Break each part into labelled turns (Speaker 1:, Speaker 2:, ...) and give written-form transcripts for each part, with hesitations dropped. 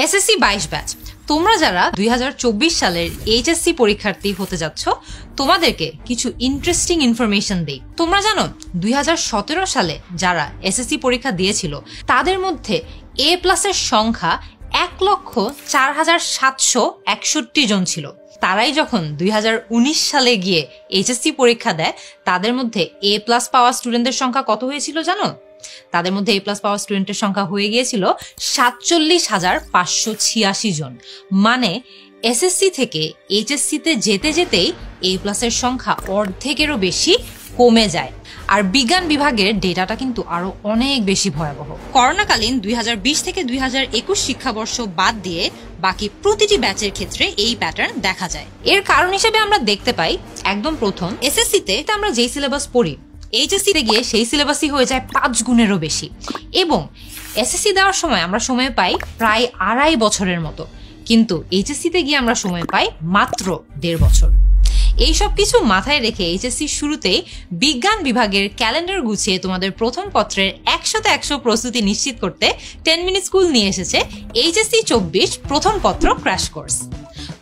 Speaker 1: SSC 22 batch, তোমরা যারা 2024 সালের এইচএসসি পরীক্ষার্থী হতে যাচ্ছ, তোমাদেরকে কিছু ইন্টারেস্টিং ইনফরমেশন দেই। তোমরা জানো 2017 সালে যারা এসএসসি পরীক্ষা দিয়েছিল তাদের মধ্যে এ প্লাসের সংখ্যা 1,04,761 জন ছিল। তারাই যখন 2019 সালে গিয়ে এইচএসসি পরীক্ষা দেয়, তাদের মধ্যে এ প্লাস পাওয়া স্টুডেন্টদের সংখ্যা কত হয়েছিল জানো? তাদের মধ্যে এ প্লাস পাওয়া স্টুডেন্টের সংখ্যা হয়ে গিয়েছিল 47,586 জন। মানে এসএসসি থেকে এইচএসসি তে যেতে যেতেই এ প্লাসের সংখ্যা অর্ধেকেরও বেশি কমে যায়। আর বিজ্ঞান বিভাগের ডেটাটা কিন্তু আরো অনেক বেশি ভয়াবহ। করোনাকালীন 2020 থেকে 2021 শিক্ষাবর্ষ বাদ দিয়ে বাকি প্রতিটি ব্যাচের ক্ষেত্রে এই প্যাটার্ন দেখা যায়। এর কারণ হিসেবে আমরা দেখতে পাই, একদম প্রথম এসএসসি তে আমরা যেই সিলেবাস পড়ি, এইচএসসি তে গিয়ে সেই সিলেবাসই হয়ে যায় 5 গুণেরও বেশি। এবং এসএসসি দেওয়ার সময় আমরা সময় পাই প্রায় 2.5 বছরের মতো, কিন্তু এইচএসসি তে গিয়ে আমরা সময় পাই মাত্র 1.5 বছর। এইসব কিছু মাথায় রেখে এইচএসসি শুরুতেই বিজ্ঞান বিভাগের ক্যালেন্ডার গুছিয়ে তোমাদের প্রথম পত্রের 100তে 100 প্রস্তুতি নিশ্চিত করতে 10 মিনিট স্কুল নিয়ে এসেছে HSC 24 প্রথম পত্র ক্র্যাশ কোর্স।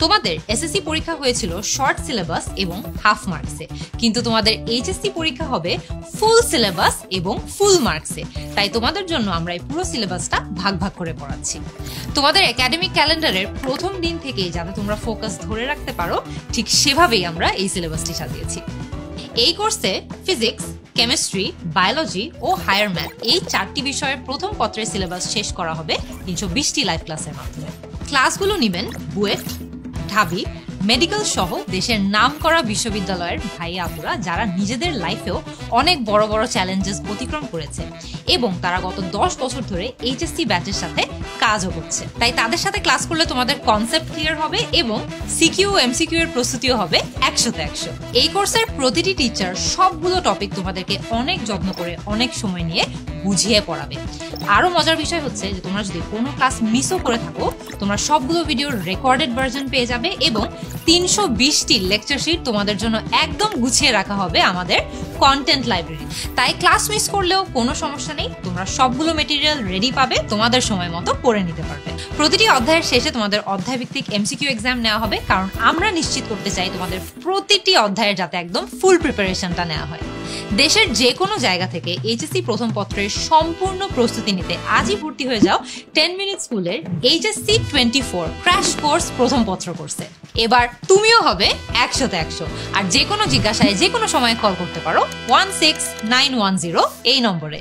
Speaker 1: তোমাদের এসএসসি পরীক্ষা হয়েছিল শর্ট সিলেবাস এবং হাফ মার্কসে, কিন্তু তোমাদের এইচএসসি পরীক্ষা হবে ফুল সিলেবাস এবং ফুল মার্কসে। তাই তোমাদের জন্য আমরা এই পুরো সিলেবাসটা ভাগ ভাগ করে পড়াচ্ছি। তোমাদের একাডেমিক ক্যালেন্ডারের প্রথম দিন থেকেই যাতে তোমরা ফোকাস ধরে রাখতে পারো, ঠিক সেভাবেই আমরা এই সিলেবাসটি সাজিয়েছি। এই কোর্সে ফিজিক্স, কেমিস্ট্রি, বায়োলজি ও হায়ার ম্যাথ এই 4টি বিষয়ের প্রথম পত্রের সিলেবাস শেষ করা হবে 320টি লাইভ ক্লাসের মাধ্যমে। ক্লাসগুলো নেবেন বুয়েট, ঢাবি, মেডিকেল সহ দেশের নামকরা বিশ্ববিদ্যালয়ের ভাই আপুরা, যারা নিজেদের লাইফেও অনেক বড় বড় চ্যালেঞ্জেস অতিক্রম করেছে এবং তারা গত 10 বছর ধরে এইচএসসি ব্যাচের সাথে কাজও করছে। তাই তাদের সাথে ক্লাস করলে তোমাদের কনসেপ্ট ক্লিয়ার হবে এবং CQ+MCQ এর প্রস্তুতিও হবে 100তে 100। এই কোর্সের প্রতিটি টিচার সবগুলো টপিক তোমাদেরকে অনেক যত্ন করে অনেক সময় নিয়ে বুঝিয়ে পড়াবে। আরো মজার বিষয় হচ্ছে যে তোমরা যদি কোনো ক্লাস মিসও করে থাকো, তোমরা সবগুলো ভিডিওর রেকর্ডেড ভার্সন পেয়ে যাবে এবং 320টি লেকচার শিট তোমাদের জন্য একদম গুছিয়ে রাখা হবে আমাদের কন্টেন্ট লাইব্রেরি। তাই ক্লাস মিস করলেও কোনো সমস্যা নেই, তোমরা সবগুলো মেটেরিয়াল রেডি পাবে, তোমাদের সময় মতো পড়ে নিতে পারবে। প্রতিটি অধ্যায়ের শেষে তোমাদের অধ্যায় ভিত্তিক MCQ এক্সাম নেওয়া হবে, কারণ আমরা নিশ্চিত করতে চাই তোমাদের প্রতিটি অধ্যায়ের যাতে একদম ফুল প্রিপারেশনটা নেওয়া হয়। দেশের যে কোনো জায়গা থেকে এইচএসসি প্রথম পত্রের সম্পূর্ণ প্রস্তুতি নিতে আজই ভর্তি হয়ে যাও 10 মিনিট স্কুলের HSC 24 ক্র্যাশ কোর্স প্রথম পত্র কোর্সে। এবার তুমিও হবে 100তে 100। আর যে কোনো জিজ্ঞাসায় যে কোনো সময় কল করতে পারো 16910 এই নম্বরে।